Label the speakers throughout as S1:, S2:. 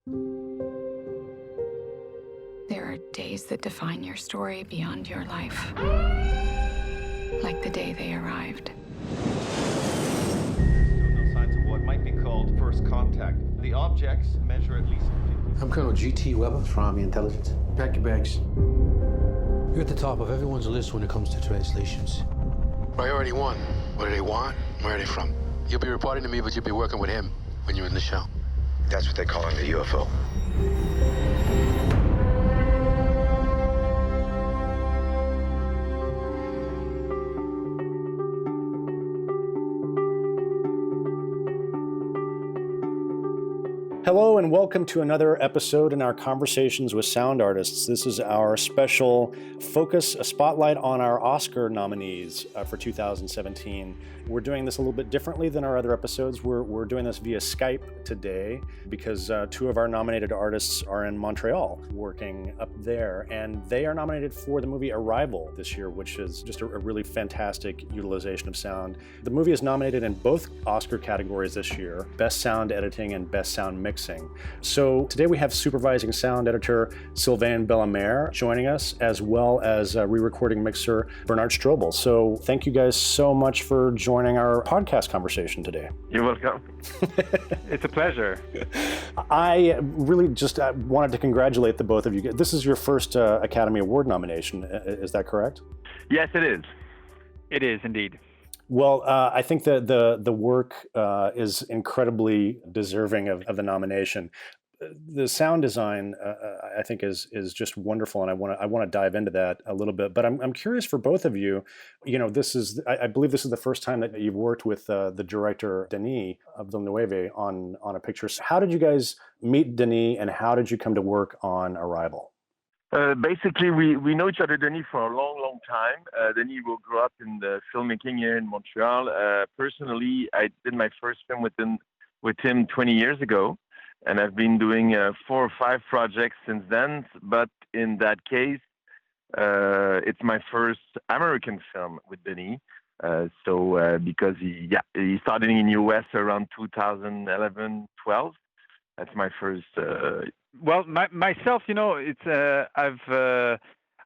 S1: There are days that define your story beyond your life. Like the day they arrived.
S2: Still no signs of what might be called first contact. The objects measure at least 50.
S3: I'm Colonel G.T. Weber from Army Intelligence. Pack your bags. You're at the top of everyone's list when it comes to translations. Priority 1. What do they want? Where are they from? You'll be reporting to me, but you'll be working with him when you're in the show.
S4: That's what they call in the UFO.
S5: Hello and welcome to another episode in our Conversations with Sound Artists. This is our special focus, a spotlight on our Oscar nominees for 2017. We're doing this a little bit differently than our other episodes. We're doing this via Skype today because two of our nominated artists are in Montreal working up there, and they are nominated for the movie Arrival this year, which is just a really fantastic utilization of sound. The movie is nominated in both Oscar categories this year, Best Sound Editing and Best Sound Mixing. So today we have supervising sound editor Sylvain Bellemare joining us, as well as re-recording mixer Bernard Strobl. So thank you guys so much for joining our podcast conversation today.
S6: You're welcome. It's a pleasure.
S5: I really just wanted to congratulate the both of you. This is your first Academy Award nomination, is that correct?
S6: Yes, it is. It is indeed.
S5: Well, I think that the work is incredibly deserving of the nomination. The sound design, I think, is just wonderful, and I want to dive into that a little bit. But I'm curious for both of you. You know, I believe this is the first time that you've worked with the director Denis Villeneuve on a picture. So how did you guys meet Denis, and how did you come to work on Arrival?
S6: Basically, we know each other, Denis, for a long time. Denis will grow up in the filmmaking here in Montreal. Personally, I did my first film with him 20 years ago, and I've been doing 4 or 5 projects since then. But in that case, it's my first American film with Denis. Because he started in the US around 2011-12. That's my first.
S7: Well, myself, you know,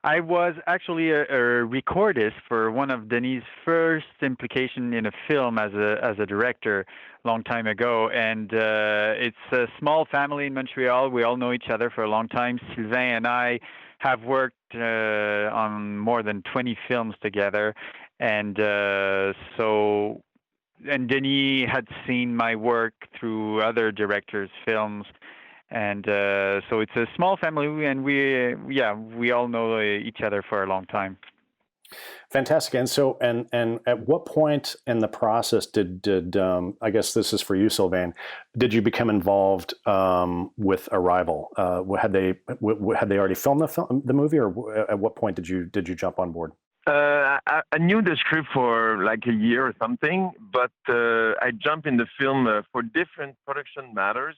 S7: I was actually a recordist for one of Denis' first implication in a film as a director a long time ago, and it's a small family in Montreal. We all know each other for a long time. Sylvain and I have worked on more than 20 films together, and Denis had seen my work through other directors' films. And so it's a small family, and we all know each other for a long time.
S5: Fantastic. And so, and at what point in the process did I guess this is for you, Sylvain, did you become involved with Arrival? Had they already filmed the movie, or at what point did you jump on board?
S6: I knew the script for like a year or something, but I jumped in the film for different production matters.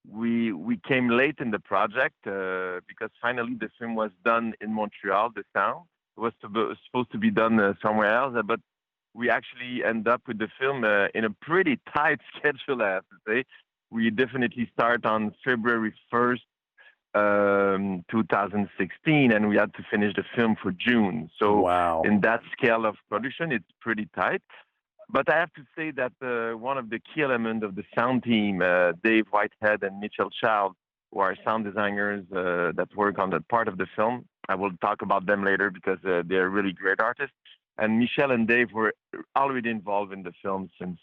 S6: We came late in the project because finally the film was done in Montreal. The sound was supposed to be done somewhere else, but we actually end up with the film in a pretty tight schedule, I have to say. We definitely start on February 1st, 2016, and we had to finish the film for June. So wow. In that scale of production, it's pretty tight. But I have to say that one of the key elements of the sound team, Dave Whitehead and Mitchell Child, who are sound designers that work on that part of the film. I will talk about them later because they're really great artists. And Michelle and Dave were already involved in the film since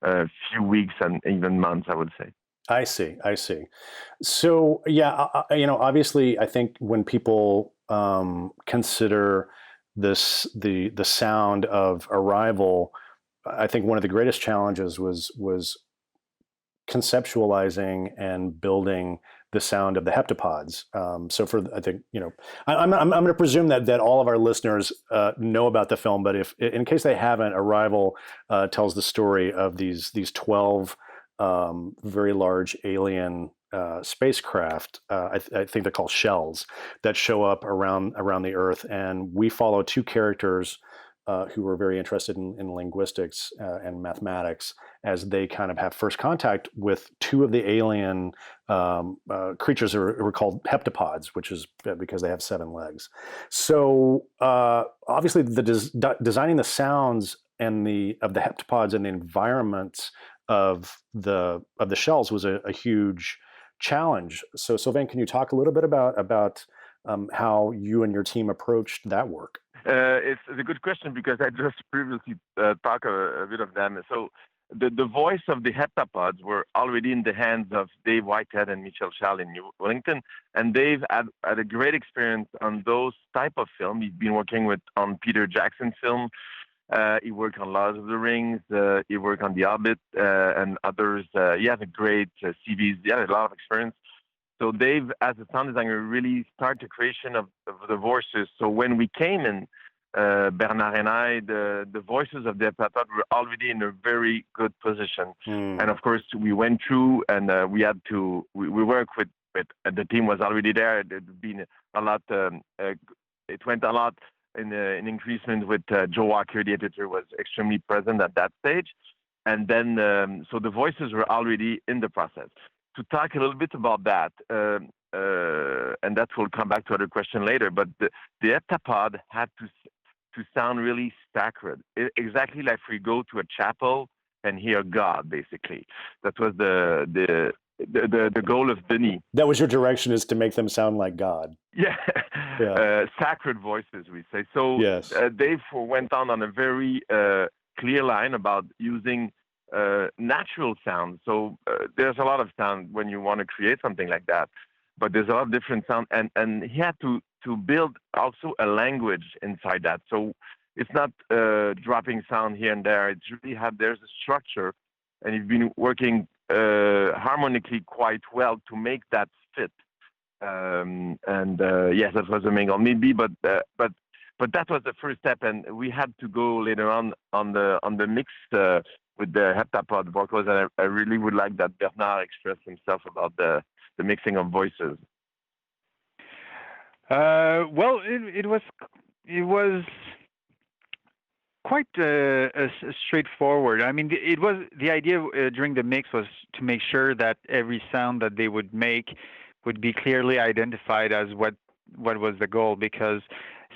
S6: a few weeks and even months, I would say.
S5: I see. So, yeah, obviously, I think when people consider the sound of Arrival, I think one of the greatest challenges was conceptualizing and building the sound of the heptapods. I think, I'm going to presume that all of our listeners know about the film, but if in case they haven't, Arrival tells the story of these 12 very large alien spacecraft. I think they're called shells that show up around the Earth, and we follow 2 characters who were very interested in linguistics and mathematics, as they kind of have first contact with two of the alien creatures who were called heptapods, which is because they have 7 legs. So obviously, designing the sounds and of the heptapods and the environments of the shells was a huge challenge. So Sylvain, can you talk a little bit about how you and your team approached that work?
S6: It's a good question because I just previously talked a bit of them. So the voice of the heptapods were already in the hands of Dave Whitehead and Michel Schall in New Wellington, and Dave had a great experience on those type of film. He's been working on Peter Jackson's film. He worked on Lord of the Rings. He worked on The Hobbit and others. He has a great CVs. He has a lot of experience. So Dave, as a sound designer, really started the creation of the voices. So when we came in, Bernard and I, the voices of the heptapod were already in a very good position. And of course, we went through and we worked with the team was already there. There'd been a lot, it went a lot in increasement with Joe Walker, the editor, was extremely present at that stage. And then, so the voices were already in the process. To talk a little bit about that, and that will come back to other question later, but the heptapod had to sound really sacred, exactly like we go to a chapel and hear God, basically. That was the goal of Denis.
S5: That was your direction, is to make them sound like God.
S6: Yeah. Sacred voices, we say. So
S5: yes.
S6: Dave went on a very clear line about using natural sound. So there's a lot of sound when you want to create something like that, but there's a lot of different sound, and he had to build also a language inside that. So it's not dropping sound here and there. It's really there's a structure, and he's been working harmonically quite well to make that fit. Yes, that was the main goal, maybe, but that was the first step, and we had to go later on the mix with the heptapod vocals, and I really would like that Bernard expressed himself about the mixing of voices.
S7: Well, it was quite straightforward. I mean, the idea during the mix was to make sure that every sound that they would make would be clearly identified as what was the goal, because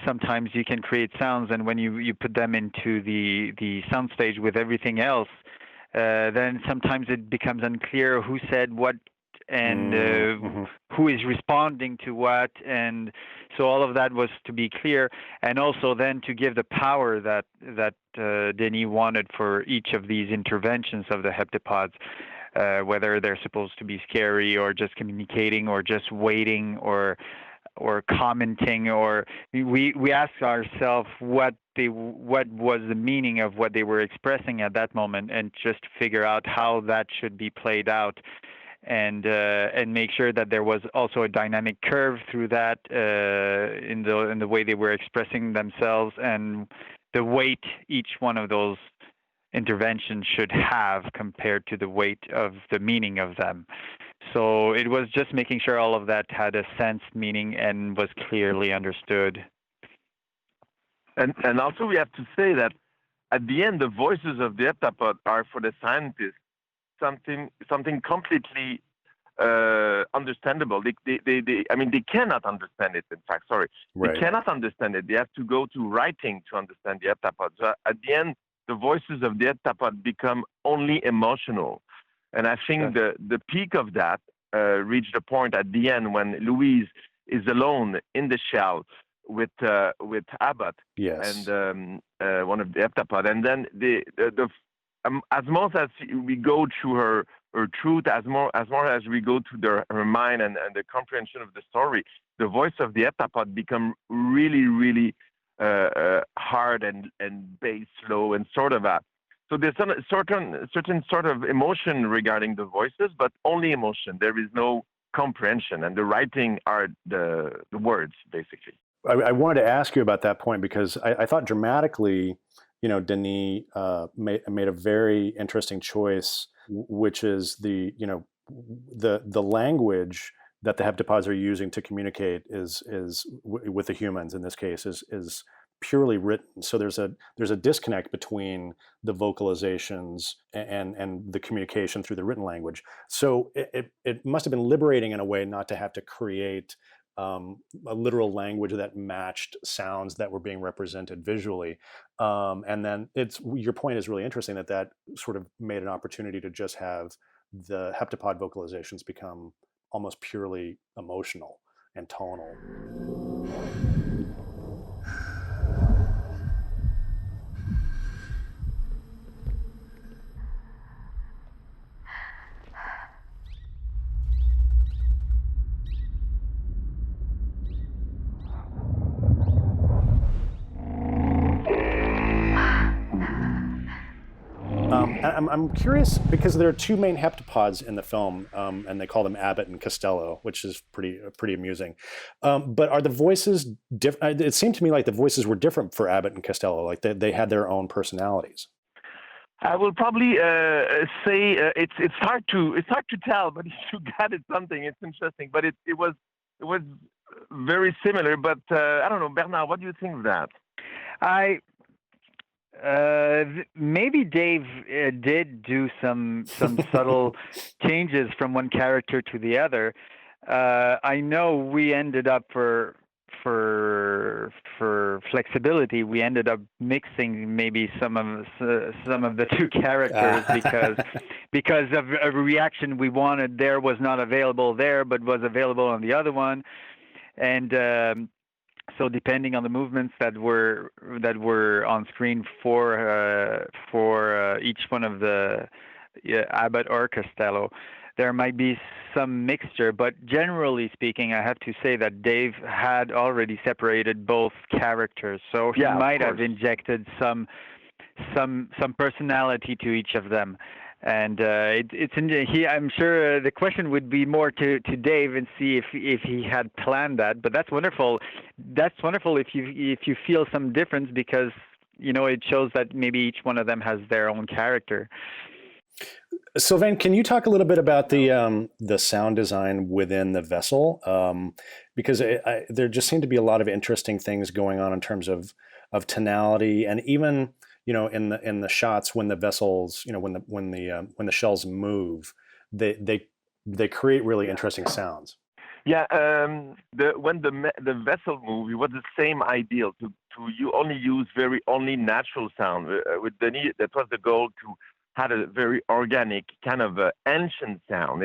S7: sometimes you can create sounds, and when you put them into the soundstage with everything else, then sometimes it becomes unclear who said what and who is responding to what. And so all of that was to be clear, and also then to give the power that Denis wanted for each of these interventions of the heptapods, whether they're supposed to be scary or just communicating or just waiting or commenting, or we asked ourselves what was the meaning of what they were expressing at that moment, and just figure out how that should be played out, and make sure that there was also a dynamic curve through that in the way they were expressing themselves, and the weight each one of those interventions should have compared to the weight of the meaning of them. So it was just making sure all of that had a sense, meaning, and was clearly understood.
S6: And also we have to say that at the end, the voices of the heptapod are, for the scientists, something completely understandable. They cannot understand it. In fact, sorry,
S5: right.
S6: They cannot understand it. They have to go to writing to understand the heptapod. So at the end, the voices of the heptapod become only emotional. And I think the peak of that reached a point at the end when Louise is alone in the shell with Abbott,
S5: yes,
S6: and one of the heptapod. And then as much as we go through her truth, as more as we go to her mind and the comprehension of the story, the voice of the heptapod become really, really hard and bass, slow, and sort of that. So there's a certain sort of emotion regarding the voices, but only emotion. There is no comprehension, and the writing are the words, basically.
S5: I wanted to ask you about that point, because I thought dramatically, Denis made a very interesting choice, which is the language that the heptapods are using to communicate is with the humans in this case is purely written. So there's a disconnect between the vocalizations and the communication through the written language. So it must have been liberating in a way not to have to create a literal language that matched sounds that were being represented visually. And then your point is really interesting that sort of made an opportunity to just have the heptapod vocalizations become almost purely emotional and tonal. I'm curious because there are two main heptapods in the film, and they call them Abbott and Costello, which is pretty amusing. But are the voices different? It seemed to me like the voices were different for Abbott and Costello, like they had their own personalities.
S6: I will probably say it's hard to tell, but if you got it something, it's interesting. But it was very similar. But I don't know, Bernard, what do you think of that?
S7: Maybe Dave did do some subtle changes from one character to the other. I know we ended up for flexibility, we ended up mixing maybe some of the two characters because of a reaction we wanted there was not available there, but was available on the other one, and. So depending on the movements that were on screen for each one of the Abbott or Costello, there might be some mixture. But generally speaking, I have to say that Dave had already separated both characters, so he might have injected some personality to each of them. And I'm sure the question would be more to Dave and see if he had planned that. But that's wonderful. That's wonderful if you feel some difference, because it shows that maybe each one of them has their own character.
S5: Sylvain, can you talk a little bit about the sound design within the vessel? Because there just seem to be a lot of interesting things going on in terms of tonality, and even in the shots when the vessels, when the shells move, they create really interesting sounds.
S6: Yeah, when the vessel moved, it was the same ideal to you only use only natural sound. With Denis, that was the goal, to have a very organic kind of ancient sound.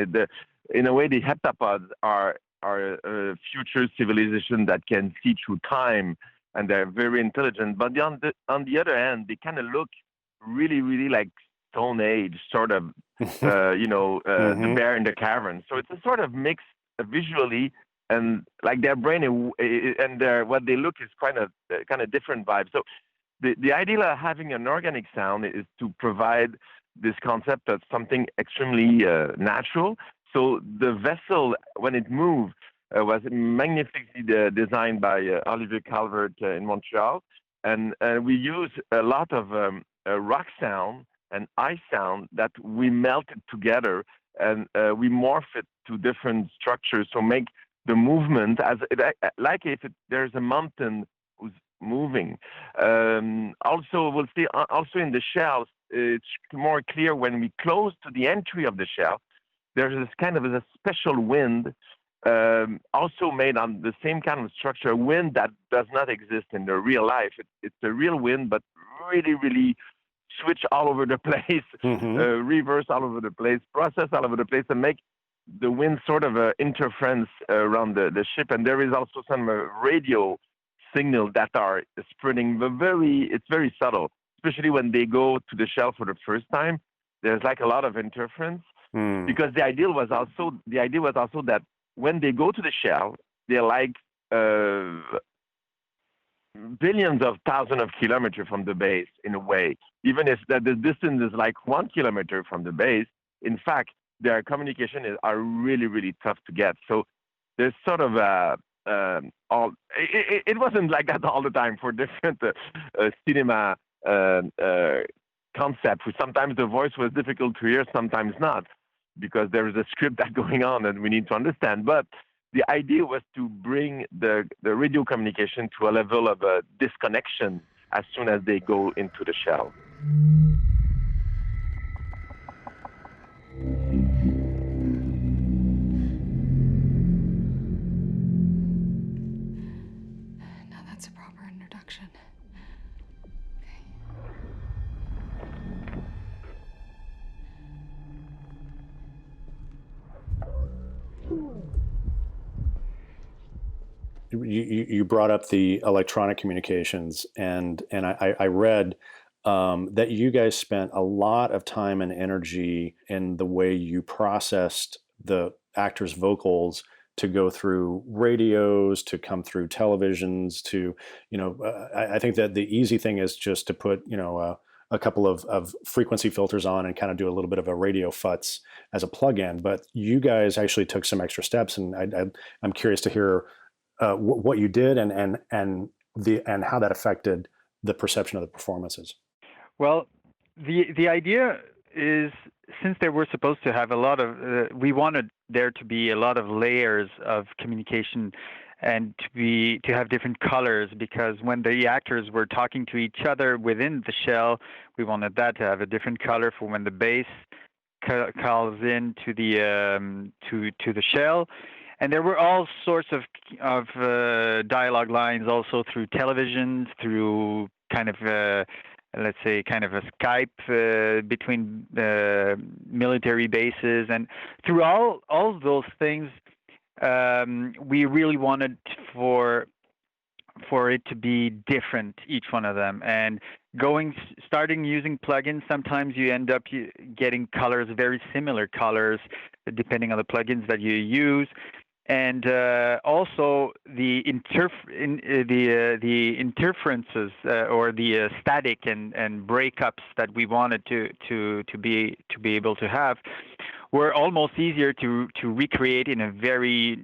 S6: In a way, the heptapods are a future civilization that can see through time, and they're very intelligent. But on the other hand, they kind of look really, really like Stone Age, sort of, the bear in the cavern. So it's a sort of mix visually, and like their brain and what they look is kind of different vibes. So the idea of having an organic sound is to provide this concept of something extremely natural. So the vessel, when it moved, was magnificently designed by Olivier Calvert in Montreal, and we use a lot of rock sound and ice sound that we melted together, and we morph it to different structures, so make the movement like if there's a mountain who's moving. Also, we'll see also in the shells, it's more clear when we close to the entry of the shell. There's this kind of a special wind. Also made on the same kind of structure, wind that does not exist in the real life. It's a real wind, but really, really switch all over the place, reverse all over the place, process all over the place, and make the wind sort of interference around the ship. And there is also some radio signal that are spreading. It's very subtle, especially when they go to the shell for the first time. There's like a lot of interference, because the idea was also that when they go to the shell, they're like billions of thousands of kilometers from the base, in a way. Even if the distance is like 1 kilometer from the base, in fact, their communication are really, really tough to get. So there's sort of it wasn't like that all the time for different cinema concepts. Sometimes the voice was difficult to hear, sometimes not, because there is a script that's going on and we need to understand. But the idea was to bring the radio communication to a level of disconnection as soon as they go into the shell.
S1: Now that's a proper introduction.
S5: You brought up the electronic communications, and I read that you guys spent a lot of time and energy in the way you processed the actors' vocals to go through radios, to come through televisions, to, I think that the easy thing is just to put, a couple of frequency filters on and kind of do a little bit of a radio futz as a plug-in. But you guys actually took some extra steps, and I'm curious to hear what you did and how that affected the perception of the performances.
S7: Well, the idea is, since they were supposed to have a lot of, we wanted there to be a lot of layers of communication and to have different colors, because when the actors were talking to each other within the shell, we wanted that to have a different color for when the bass calls in to the shell. And there were all sorts of dialogue lines also through television, through kind of let's say kind of a Skype between military bases, and through all of those things, we really wanted for it to be different, each one of them. And starting using plugins, sometimes you end up getting colors, very similar colors, depending on the plugins that you use. And also the interferences or the static and breakups that we wanted to be able to have were almost easier to recreate in a very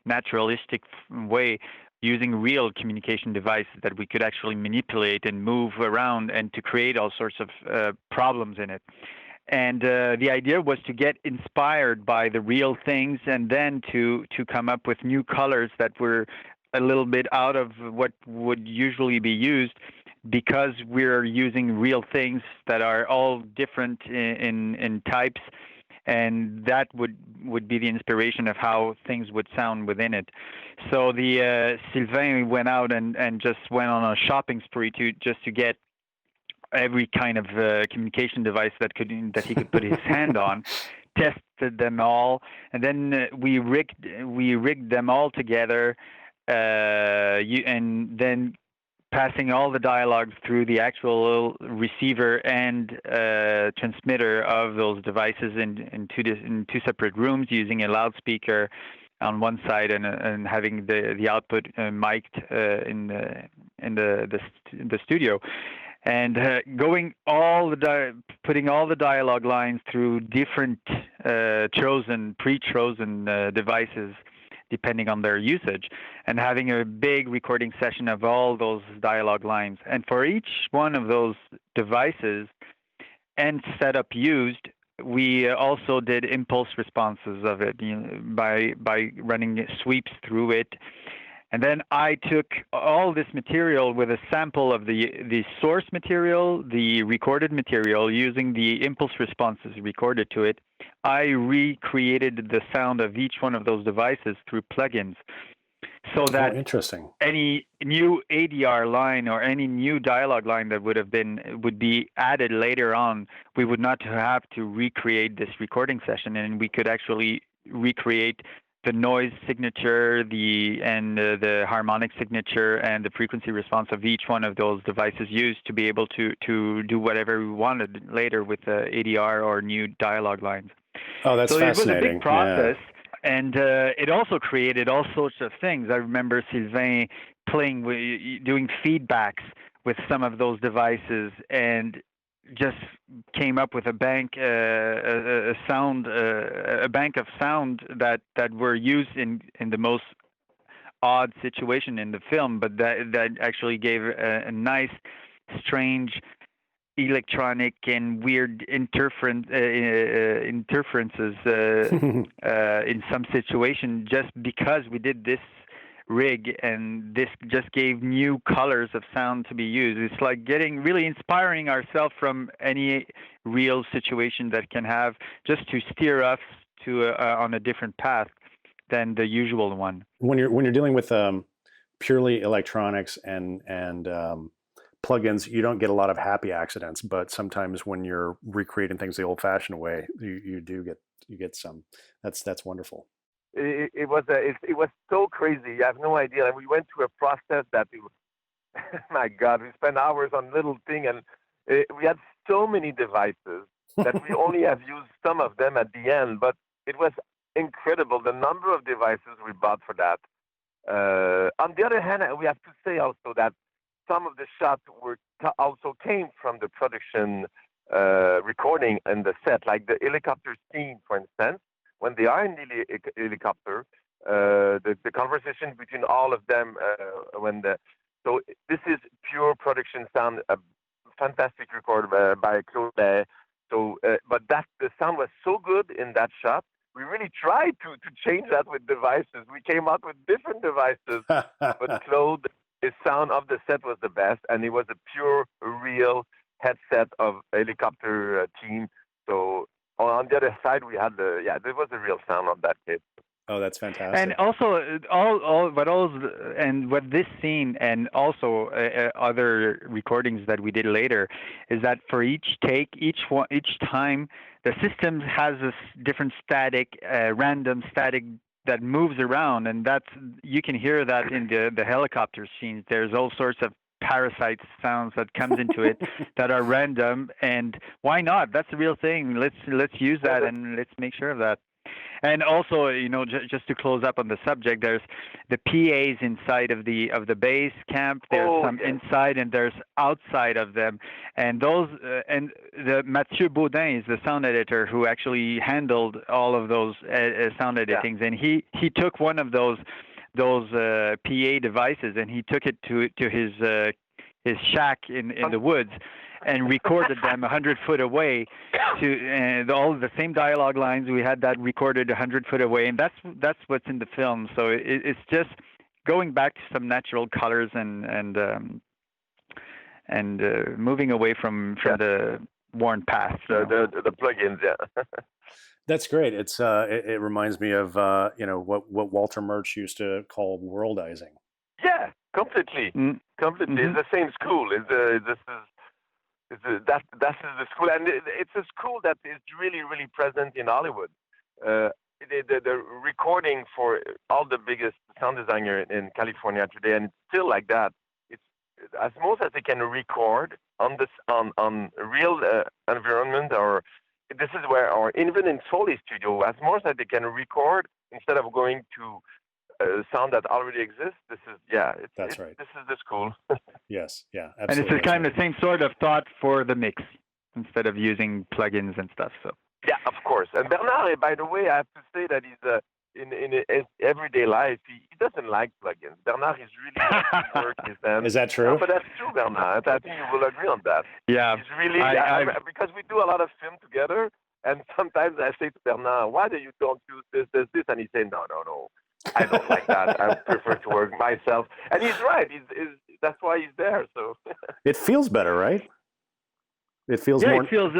S7: naturalistic way, using real communication devices that we could actually manipulate and move around, and to create all sorts of problems in it. And the idea was to get inspired by the real things, and then to come up with new colors that were a little bit out of what would usually be used, because we're using real things that are all different in types, and that would be the inspiration of how things would sound within it. So the Sylvain went out and just went on a shopping spree to get every kind of communication device that he could put his hand on, tested them all, and then we rigged them all together, and then passing all the dialogue through the actual receiver and transmitter of those devices in two separate rooms, using a loudspeaker on one side and having the output mic'd in the studio. And putting all the dialogue lines through different pre-chosen devices, depending on their usage, and having a big recording session of all those dialogue lines. And for each one of those devices and setup used, we also did impulse responses of it, by running sweeps through it. And then I took all this material with a sample of the source material, the recorded material, using the impulse responses recorded to it. I recreated the sound of each one of those devices through plugins, so that any new ADR line or any new dialogue line that would be added later on, we would not have to recreate this recording session, and we could actually recreate the noise signature, the harmonic signature, and the frequency response of each one of those devices used to be able to do whatever we wanted later with ADR or new dialogue lines.
S5: Oh, that's fascinating.
S7: So it was a big process, and it also created all sorts of things. I remember Sylvain doing feedbacks with some of those devices, and just came up with a bank of sound that were used in the most odd situation in the film, but that actually gave a nice, strange electronic and weird interferences in some situation, just because we did this rig, and this just gave new colors of sound to be used. It's like really inspiring ourselves from any real situation that can have, just to steer us to on a different path than the usual one.
S5: When you're dealing with purely electronics and plugins, you don't get a lot of happy accidents, but sometimes when you're recreating things the old-fashioned way, you get some. That's wonderful.
S6: It was so crazy. You have no idea. And we went through a process that my God, we spent hours on little thing, and we had so many devices that we only have used some of them at the end. But it was incredible the number of devices we bought for that. On the other hand, we have to say also that some of the shots also came from the production recording and the set, like the helicopter scene, for instance. When they are in the helicopter, the conversation between all of them, so this is pure production sound, a fantastic record by Claude. So, but the sound was so good in that shot. We really tried to change that with devices. We came up with different devices, but Claude, his sound of the set was the best, and it was a pure, real headset of helicopter team. So on the other side, we had there was a real sound of that kit.
S5: Oh, that's fantastic.
S7: And also, what this scene and also other recordings that we did later is that for each take, each time, the system has this different static, random static that moves around, and you can hear that in the helicopter scenes. There's all sorts of parasite sounds that comes into it that are random, and why not? That's a real thing. Let's use that, and let's make sure of that. And also, just to close up on the subject, there's the PAs inside of the base camp. There's some inside, and there's outside of them. And those and the Mathieu Baudin is the sound editor who actually handled all of those sound editings, and he took one of those PA devices, and he took it to his shack in the woods, and recorded them 100 foot away and all the same dialogue lines. We had that recorded 100 foot away, and that's what's in the film. So it's just going back to some natural colors and moving away from the worn path.
S6: The plugins, yeah.
S5: That's great. It's it reminds me of what Walter Murch used to call worldizing.
S6: Yeah, completely. Completely. Mm-hmm. It's the same school. That is the school, and it's a school that is really, really present in Hollywood. The recording for all the biggest sound designers in California today, and it's still like that. It's as most as they can record on real environment, or this is where, or even in Foley Studio, as most as they can record instead of going to sound that already exists. This is that's right. This is the school.
S5: Yes, yeah, absolutely.
S7: And it's kind of the same sort of thought for the mix instead of using plugins and stuff. So
S6: yeah, of course. And Bernard, by the way, I have to say that he's in his everyday life, he doesn't like plugins. Bernard is really work his hands.
S5: Is that true?
S6: No, but that's true, Bernard. I think you will agree on that.
S7: Yeah,
S6: he's really because we do a lot of film together, and sometimes I say to Bernard, "Why do you don't use this?" And he says, "No. I don't like that. I prefer to work myself." And he's right. That's why he's there. So
S5: it feels better, right? It feels more.
S7: It feels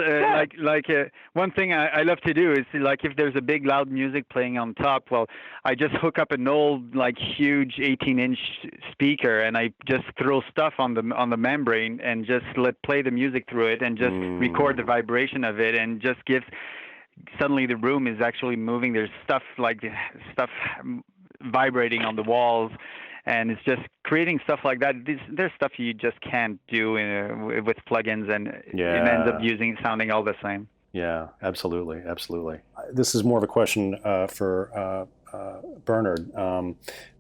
S7: like one thing I love to do is like if there's a big loud music playing on top. Well, I just hook up an old huge 18-inch speaker, and I just throw stuff on the membrane and just play the music through it and just record the vibration of it, and just gives. Suddenly the room is actually moving. There's stuff vibrating on the walls, and it's just creating stuff like that. There's stuff you just can't do with plugins, and it ends up sounding all the same.
S5: Yeah, absolutely. This is more of a question for Bernard.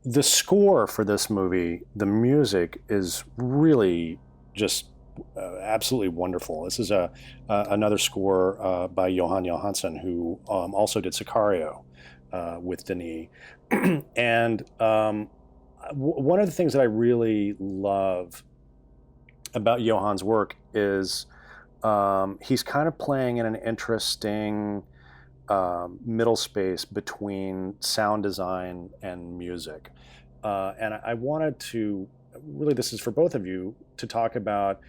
S5: The score for this movie, the music is really just absolutely wonderful. This is another score by Jóhann Jóhannsson, who also did Sicario with Denis. And one of the things that I really love about Johann's work is he's kind of playing in an interesting middle space between sound design and music. And I wanted to, really this is for both of you, to talk about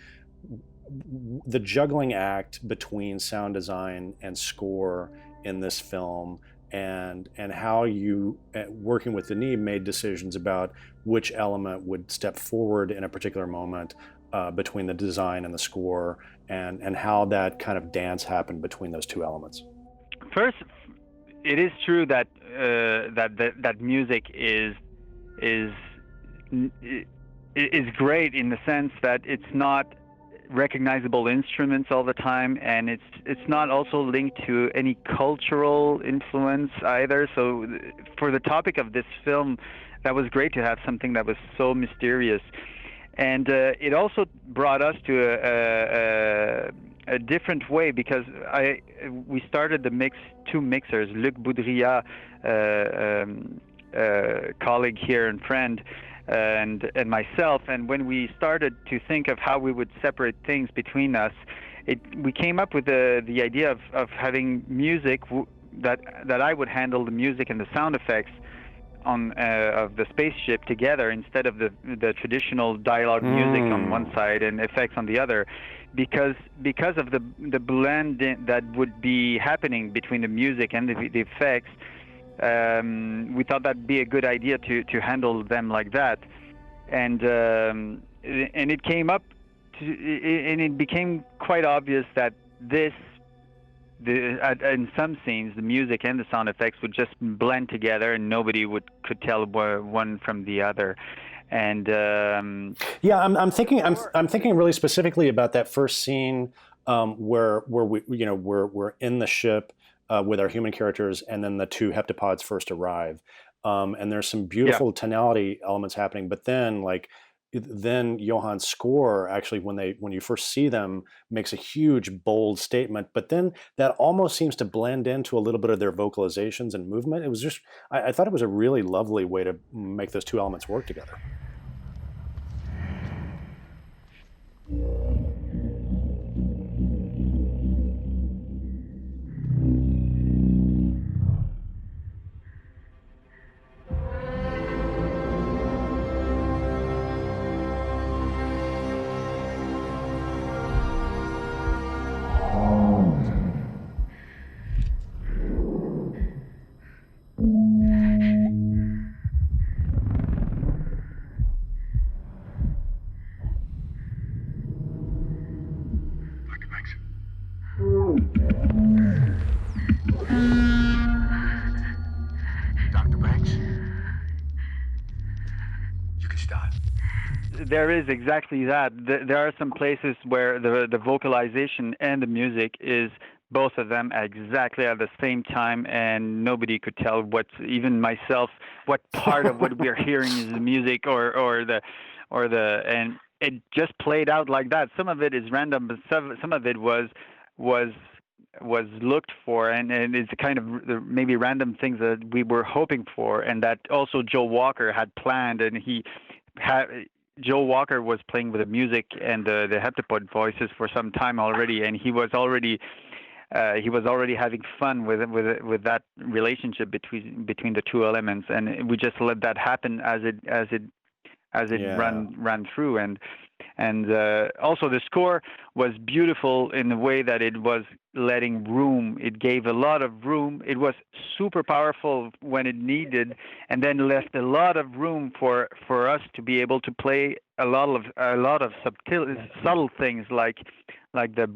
S5: the juggling act between sound design and score in this film, and how you, working with Denis, made decisions about which element would step forward in a particular moment between the design and the score, and how that kind of dance happened between those two elements.
S7: First, it is true that that music is great in the sense that it's not recognizable instruments all the time, and it's not also linked to any cultural influence either. So for the topic of this film, that was great to have something that was so mysterious. And it also brought us to a different way, because we started the mix, two mixers, Luc Boudria, colleague here and friend, and myself. And when we started to think of how we would separate things between us, we came up with the idea of having music that I would handle the music and the sound effects of the spaceship together, instead of the traditional dialogue music on one side and effects on the other, because of the blend that would be happening between the music and the effects. We thought that'd be a good idea to handle them like that, and it came up and it became quite obvious that in some scenes, the music and the sound effects would just blend together, and nobody could tell one from the other. And
S5: I'm thinking really specifically about that first scene where we're in the ship with our human characters, and then the two heptapods first arrive, and there's some beautiful tonality elements happening. But then Johann's score, actually, when you first see them, makes a huge, bold statement, but then that almost seems to blend into a little bit of their vocalizations and movement. It was just, I thought it was a really lovely way to make those two elements work together.
S7: There is exactly that. There are some places where the vocalization and the music is both of them exactly at the same time, and nobody could tell even myself, what part of what we're hearing is the music or and it just played out like that. Some of it is random, but some of it was looked for, and it's kind of maybe random things that we were hoping for, and that also Joe Walker had planned, and Joe Walker was playing with the music and the heptapod voices for some time already, and he was already having fun with that relationship between the two elements, and we just let that happen as it ran through, and also the score was beautiful in the way that it was letting room. It gave a lot of room. It was super powerful when it needed, and then left a lot of room for us to be able to play a lot of subtle things like the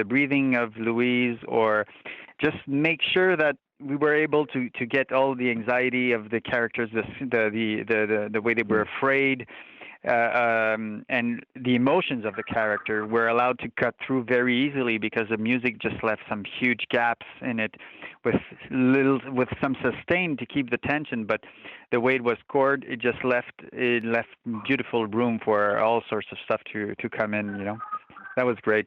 S7: breathing of Louise, or just make sure that we were able to get all the anxiety of the characters, the way they were afraid, and the emotions of the character were allowed to cut through very easily, because the music just left some huge gaps in it with some sustain to keep the tension, but the way it was scored, it left beautiful room for all sorts of stuff to come in. That was great.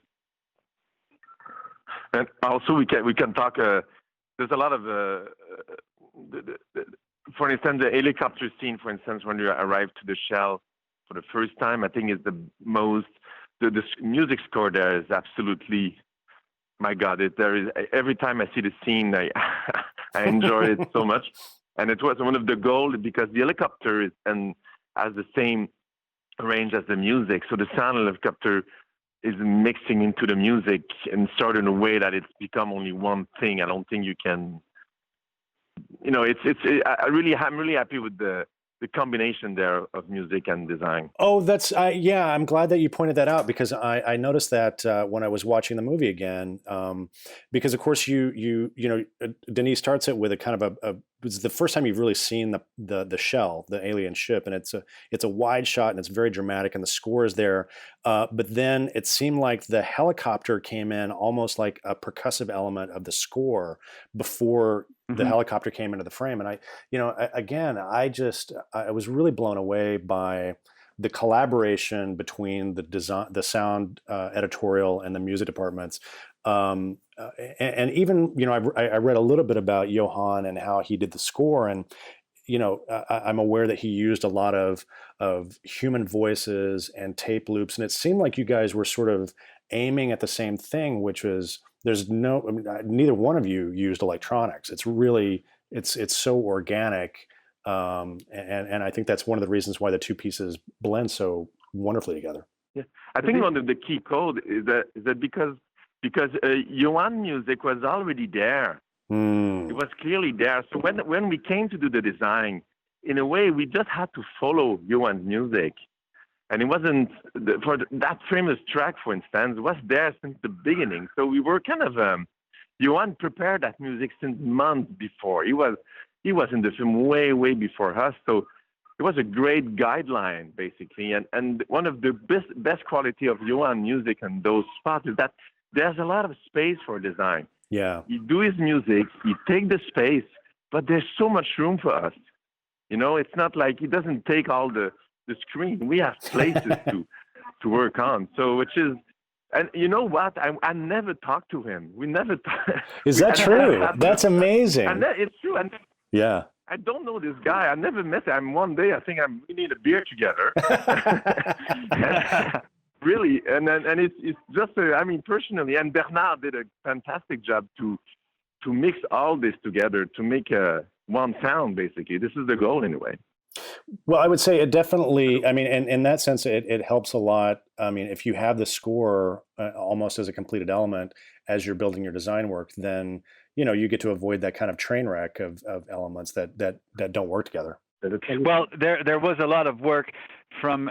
S6: And also we can talk. There's a lot of, for instance, the helicopter scene. For instance, when you arrive to the shell for the first time, I think is the the music score there is absolutely, my God! Every time I see the scene, I I enjoy it so much, and it was one of the goals because the helicopter has the same range as the music, so the sound of the helicopter is mixing into the music and sort of in a way that it's become only one thing. I don't think you can, I'm really happy with the combination there of music and design.
S5: Oh, I'm glad that you pointed that out because I noticed that when I was watching the movie again, because of course Denis starts it with a kind of it's the first time you've really seen the shell, the alien ship, and it's a wide shot and it's very dramatic and the score is there, but then it seemed like the helicopter came in almost like a percussive element of the score before the helicopter came into the frame, and I was really blown away by the collaboration between the design, the sound editorial, and the music departments. And even, I read a little bit about Jóhann and how he did the score, and I'm aware that he used a lot of human voices and tape loops, and it seemed like you guys were sort of aiming at the same thing, which was neither one of you used electronics. It's really it's so organic, and I think that's one of the reasons why the two pieces blend so wonderfully together.
S6: Yeah, I think one of the key code is that because Jóhann music was already there. It was clearly there. So when we came to do the design, in a way, we just had to follow Johann's music. And it wasn't, for that famous track, for instance, was there since the beginning. So we were kind of, Jóhann prepared that music since months before. He was in the film way, way before us. So it was a great guideline, basically. And one of the best quality of Jóhann music and those spots is that there's a lot of space for design.
S5: Yeah.
S6: You do his music, you take the space, but there's so much room for us. It's not like he doesn't take all the screen. We have places to work on. So, which is, and you know what? I never talked to him. We never.
S5: Is that true? That's amazing.
S6: And it's true. And
S5: yeah.
S6: I don't know this guy. I never met him. One day, I think we need a beer together. Really, and it's just, personally, and Bernard did a fantastic job to mix all this together to make one sound, basically. This is the goal, anyway.
S5: Well, I would say it definitely, in that sense, it helps a lot. If you have the score almost as a completed element as you're building your design work, then, you get to avoid that kind of train wreck of elements that don't work together.
S7: Well, there was a lot of work from,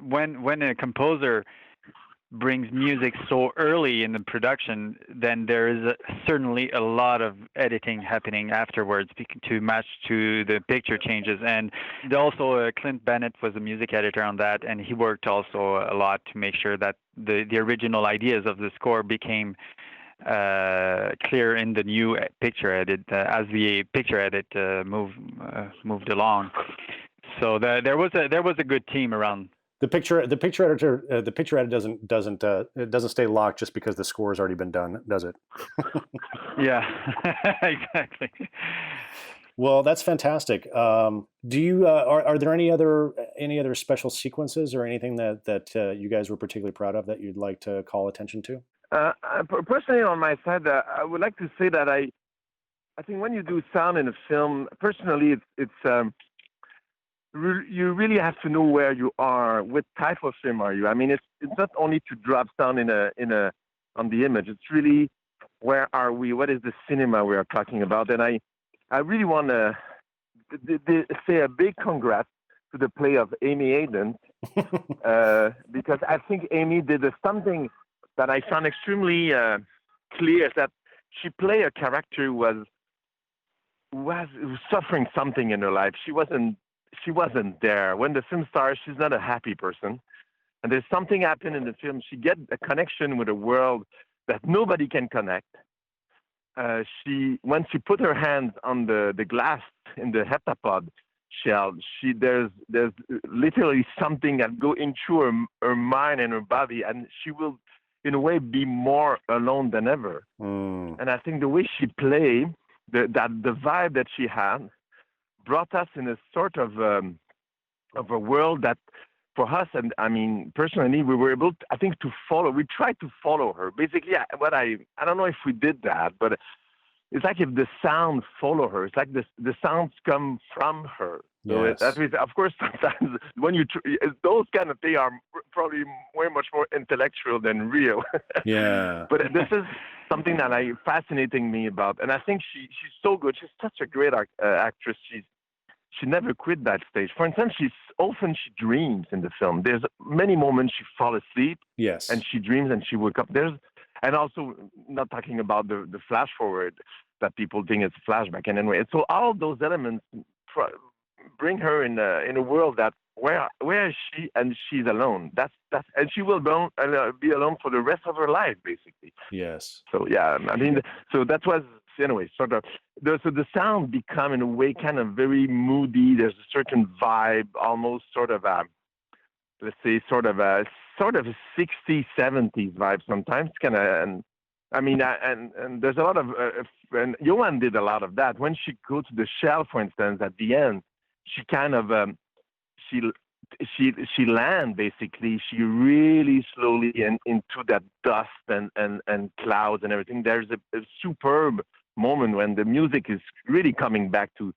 S7: when a composer brings music so early in the production, then there is certainly a lot of editing happening afterwards to match to the picture changes. And also Clint Bennett was the music editor on that, and he worked also a lot to make sure that the original ideas of the score became clear in the new picture edit as the picture edit moved along. So there was a good team around.
S5: The picture edit doesn't stay locked just because the score has already been done, does it?
S7: Yeah, exactly.
S5: Well, that's fantastic. Do you are there any other special sequences or anything that you guys were particularly proud of that you'd like to call attention to?
S6: Personally, on my side, I would like to say that I think when you do sound in a film, personally, it's you really have to know where you are. What type of film are you? It's not only to drop sound on the image. It's really where are we? What is the cinema we are talking about? And I really want to say a big congrats to the play of Amy Hayden because I think Amy did something that I found extremely clear, that she played a character who was suffering something in her life. She wasn't there. When the film starts, she's not a happy person. And there's something happened in the film. She gets a connection with a world that nobody can connect. When she put her hands on the glass in the heptapod shell, there's literally something that go into her mind and her body, and she will, in a way, be more alone than ever. And I think the way she played, the vibe that she had, brought us in a sort of a world that for us, and I mean, personally, we were able, I think, to follow. We tried to follow her. Basically, I don't know if we did that, but it's like if the sound follow her. It's like the sounds come from her. So
S5: Yes.
S6: of course, sometimes when those kind of things are probably way much more intellectual than real.
S5: Yeah.
S6: But this is something that fascinating me about, and I think she's so good. She's such a great actress. She never quit that stage. For instance, she dreams in the film. There's many moments she falls asleep.
S5: Yes.
S6: And she dreams and she wakes up. And also not talking about the flash forward that people think it's flashback. And anyway, so all of those elements bring her in a world that where is she, and she's alone. That's and she will be alone for the rest of her life, basically.
S5: Yes.
S6: So yeah, I mean, so that was anyway sort of. So the sound become in a way kind of very moody. There's a certain vibe, almost sort of let's say sort of a 60s, 70s vibe sometimes. Kind of, and I mean, and there's a lot of and Jóhann did a lot of that. When she goes to the shell, for instance, at the end, she kind of she lands basically. She really slowly into that dust and clouds and everything. There's a superb moment when the music is really coming back to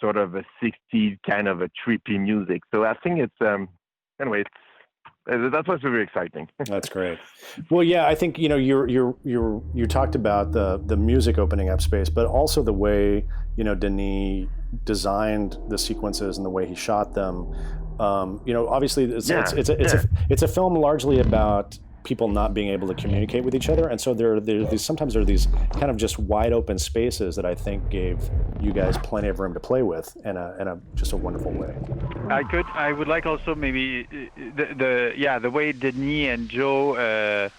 S6: sort of a 60s kind of a trippy music. So I think it's anyway. That was very exciting.
S5: That's great. Well, yeah, I think you talked about the music opening up space, but also the way Denis designed the sequences and the way he shot them. Obviously it's a film largely about people not being able to communicate with each other, and so sometimes there are these kind of just wide open spaces that I think gave you guys plenty of room to play with in a just a wonderful way.
S7: I would like also maybe the way Denis and Joe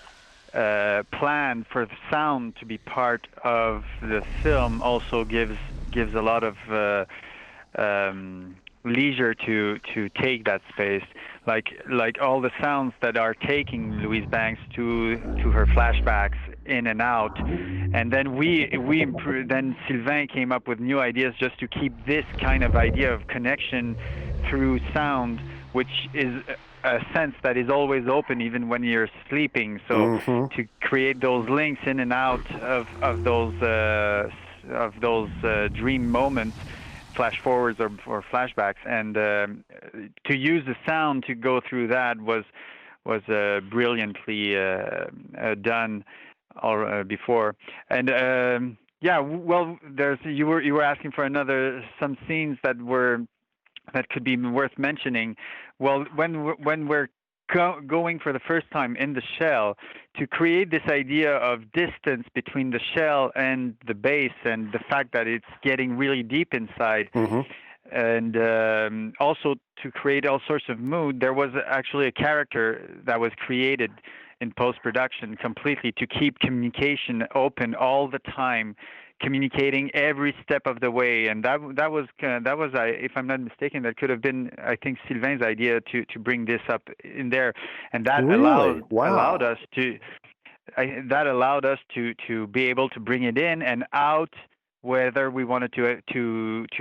S7: planned for the sound to be part of the film also gives a lot of leisure to take that space, like all the sounds that are taking Louise Banks to her flashbacks in and out, and then then Sylvain came up with new ideas just to keep this kind of idea of connection through sound, which is a sense that is always open even when you're sleeping. So to create those links in and out of those dream moments, flash forwards or flashbacks, and to use the sound to go through that was brilliantly done before. And you were asking for some scenes that could be worth mentioning. Well, when we're going for the first time in the shell, to create this idea of distance between the shell and the base, and the fact that it's getting really deep inside, and also to create all sorts of mood, there was actually a character that was created in post-production completely to keep communication open all the time, communicating every step of the way. And that was if I'm not mistaken, that could have been, I think, Sylvain's idea to bring this up in there, and that allowed us to be able to bring it in and out, whether we wanted to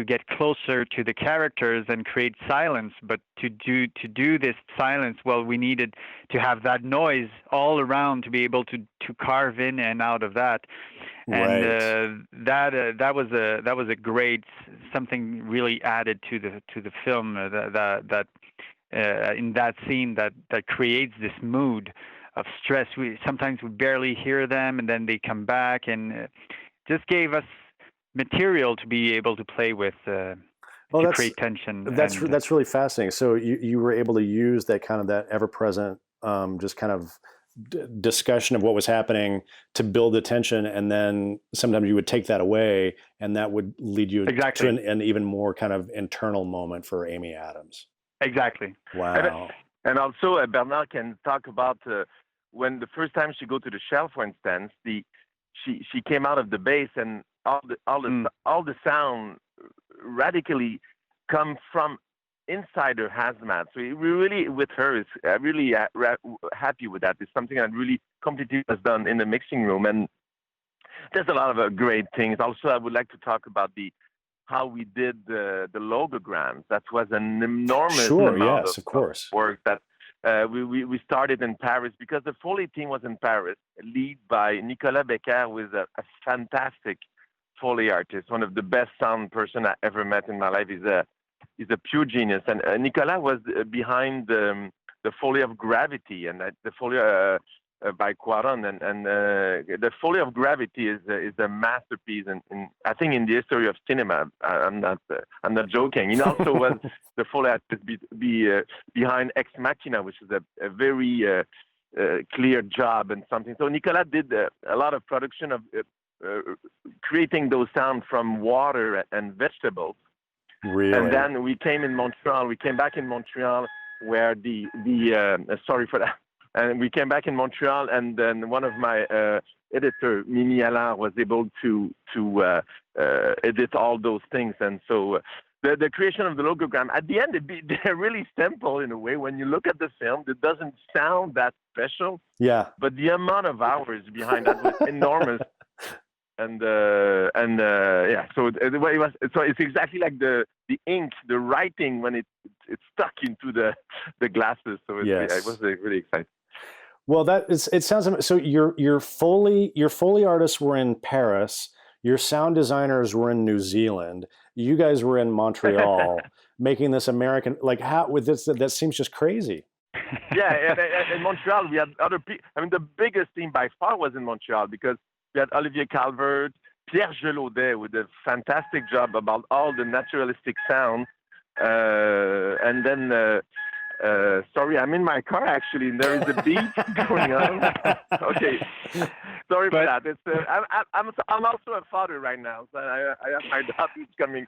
S7: get closer to the characters and create silence. But to do this silence, well, we needed to have that noise all around to be able to carve in and out of that. And that was a great something really added to the film that in that scene that creates this mood of stress. Sometimes we barely hear them, and then they come back, and just gave us material to be able to play with to create tension.
S5: That's really fascinating. So you were able to use that ever-present just kind of discussion of what was happening to build the tension, and then sometimes you would take that away, and that would lead you to an even more kind of internal moment for Amy Adams.
S7: Exactly.
S5: Wow.
S6: And also Bernard can talk about when the first time she go to the shell, for instance, she came out of the base, and all the sound radically come from inside her hazmat. So we really, with her, is really happy with that. It's something that really completely was done in the mixing room, and there's a lot of great things. Also, I would like to talk about how we did the logograms. That was an enormous
S5: Sure,
S6: amount
S5: yes, of course.
S6: work that we started in Paris because the Foley team was in Paris, led by Nicolas Becker, who is a fantastic Foley artist, one of the best sound person I ever met in my life. He's a pure genius. And Nicolas was behind the Foley of Gravity and the Foley by Quaron. And the Foley of Gravity is a masterpiece in I think in the history of cinema. I'm not joking. He also was the Foley artist behind Ex Machina, which is a very clear job and something. So Nicolas did a lot of production of creating those sounds from water and vegetables.
S5: Really?
S6: And then we came back in Montreal where sorry for that. And we came back in Montreal, and then one of my editor, Mimi Allard, was able to edit all those things. And so the creation of the logogram, at the end, they're really simple in a way. When you look at the film, it doesn't sound that special.
S5: Yeah.
S6: But the amount of hours behind that was enormous. And yeah, so it's exactly like the ink, the writing when it's stuck into the glasses. So it was really exciting.
S5: Well, it sounds so. Your Foley artists were in Paris. Your sound designers were in New Zealand. You guys were in Montreal, making this American. Like how with this? That seems just crazy.
S6: Yeah, and in Montreal we had other people. I mean, the biggest team by far was in Montreal because we had Olivier Calvert, Pierre Gelaudet with a fantastic job about all the naturalistic sound, and then. Sorry, I'm in my car actually, and there is a beat going on. Okay, sorry for that. It's I'm also a father right now, so I have my daughters coming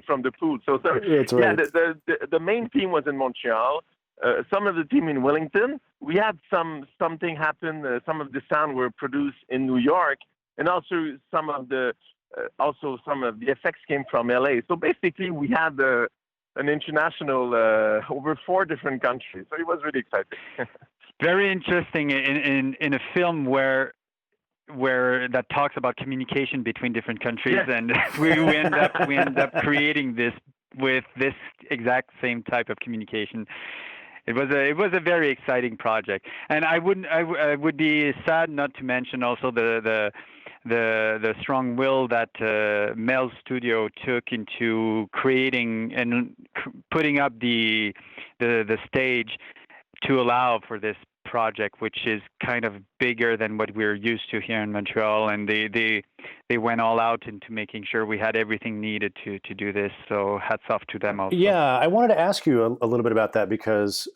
S6: from the pool. So sorry.
S5: That's right.
S6: Yeah, the main team was in Montreal. Some of the team in Wellington. We had something happen. Some of the sound were produced in New York, and also some of the effects came from LA. So basically, we had an international over 4 different countries. So it was really exciting.
S7: Very interesting in a film where that talks about communication between different countries,
S6: yes.
S7: And we end up creating this with this exact same type of communication. It was a very exciting project, and I would be sad not to mention also the strong will that Mel's studio took into creating and putting up the stage to allow for this project, which is kind of bigger than what we're used to here in Montreal, and they went all out into making sure we had everything needed to do this. So hats off to them also.
S5: Yeah, I wanted to ask you a little bit about that because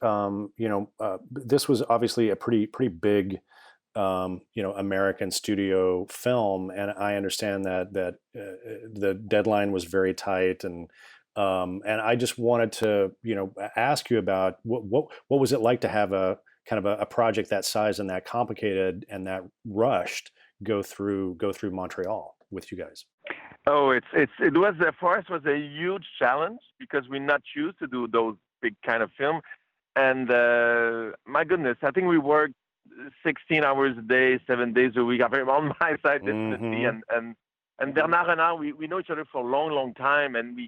S5: this was obviously a pretty big American studio film, and I understand that the deadline was very tight, and I just wanted to ask you about what was it like to have a kind of a project that size and that complicated and that rushed go through Montreal with you guys.
S6: Oh, it was for us was a huge challenge because we're not used to do those big kind of film, and my goodness, I think we worked 16 hours a day, 7 days a week. On my side, definitely, and Bernard and I, we know each other for a long time, and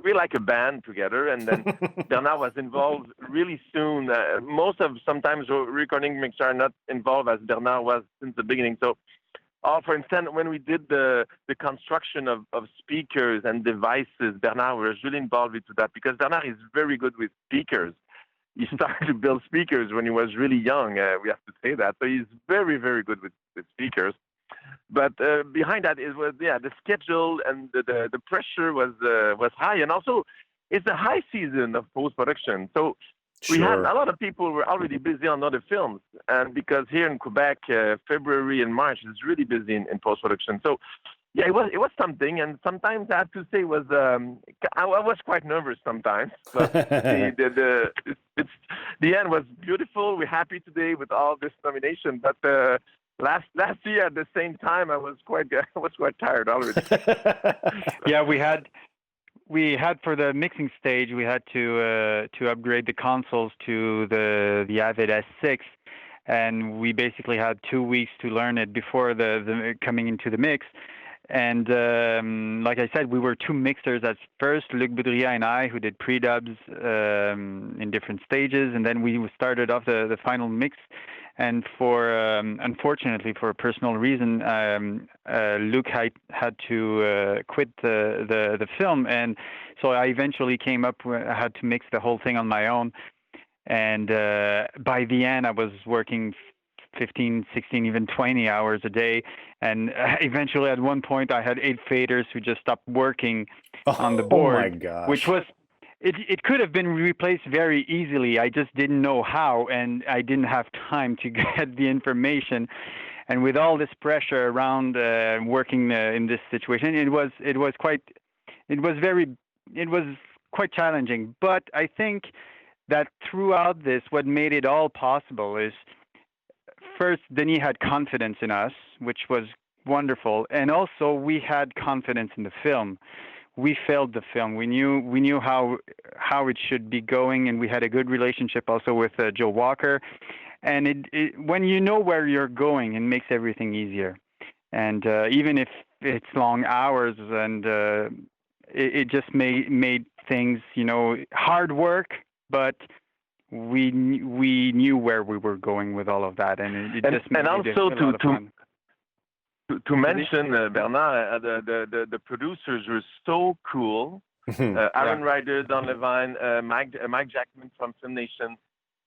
S6: we're like a band together. And then Bernard was involved really soon. Sometimes recording mix are not involved as Bernard was since the beginning. So, for instance, when we did the construction of speakers and devices, Bernard was really involved into that because Bernard is very good with speakers. He started to build speakers when he was really young. We have to say that. So he's very, very good with speakers. But behind that, it was the schedule and the pressure was high, and also it's a high season of post production. So we had a lot of people were already busy on other films, and because here in Quebec, February and March is really busy in post production. So yeah, it was something, and sometimes I have to say I was quite nervous sometimes, but the end was beautiful. We're happy today with all this nomination, but last year at the same time I was quite tired already.
S7: Yeah, we had for the mixing stage we had to upgrade the consoles to the Avid S6, and we basically had 2 weeks to learn it before the coming into the mix. And like I said, we were two mixers at first, Luc Boudria and I, who did pre-dubs in different stages. And then we started off the final mix. And unfortunately, for a personal reason, Luc had to quit the film. And so I eventually I had to mix the whole thing on my own. And by the end, I was working 15, 16, even 20 hours a day. And eventually, at one point, I had 8 faders who just stopped working on the board.
S5: Oh my gosh.
S7: Which was, it could have been replaced very easily. I just didn't know how, and I didn't have time to get the information. And with all this pressure around working in this situation, it was quite challenging. But I think that throughout this, what made it all possible is, first, Denis had confidence in us, which was wonderful, and also we had confidence in the film. We felt the film. We knew how it should be going, and we had a good relationship also with Joe Walker. And when you know where you're going, it makes everything easier. And even if it's long hours, and it just made things, hard work, but we knew where we were going with all of that, and it just made it a lot of fun.
S6: To mention, Bernard, the producers were so cool. Aaron Ryder, Don Levine, Mike Jackman from Film Nation.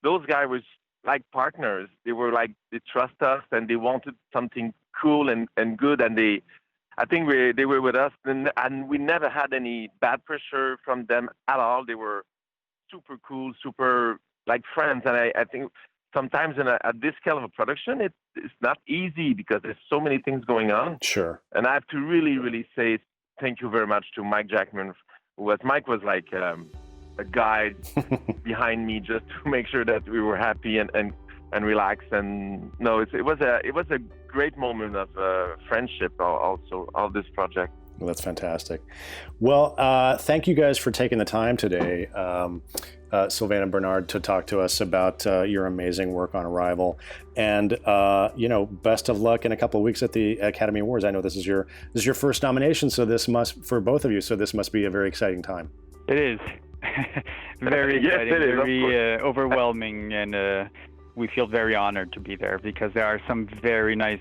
S6: Those guys were like partners. They were like, they trust us, and they wanted something cool and good. And I think they were with us, and we never had any bad pressure from them at all. They were super cool, super like friends. And I think sometimes at this scale of a production, it's not easy because there's so many things going on.
S5: Sure.
S6: And I have to really, really say thank you very much to Mike Jackman. Mike was like a guide behind me just to make sure that we were happy and relaxed. And no, it was a great moment of friendship also, all this project.
S5: Well, that's fantastic. Well, thank you guys for taking the time today, Sylvain and Bernard, to talk to us about your amazing work on Arrival. And best of luck in a couple of weeks at the Academy Awards. I know this is your first nomination, so for both of you, so this must be a very exciting time.
S7: It is. Very exciting,
S6: yes, it is,
S7: very overwhelming, and we feel very honored to be there because there are some very nice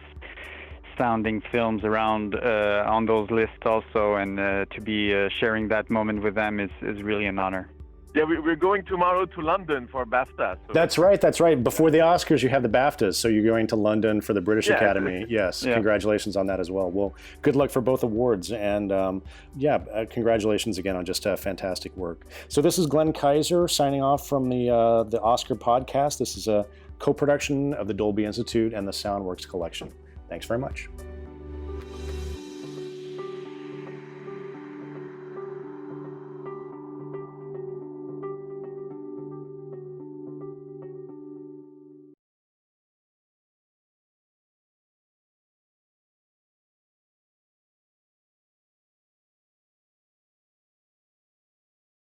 S7: sounding films around on those lists also, and to be sharing that moment with them is really an honor.
S6: Yeah, we're going tomorrow to London for BAFTA. So.
S5: That's right. Before the Oscars, you have the BAFTAs, so you're going to London for the British Academy. Yes, Congratulations on that as well. Well, good luck for both awards, and congratulations again on just fantastic work. So this is Glenn Kaiser signing off from the Oscar podcast. This is a co-production of the Dolby Institute and the SoundWorks Collection. Thanks very much.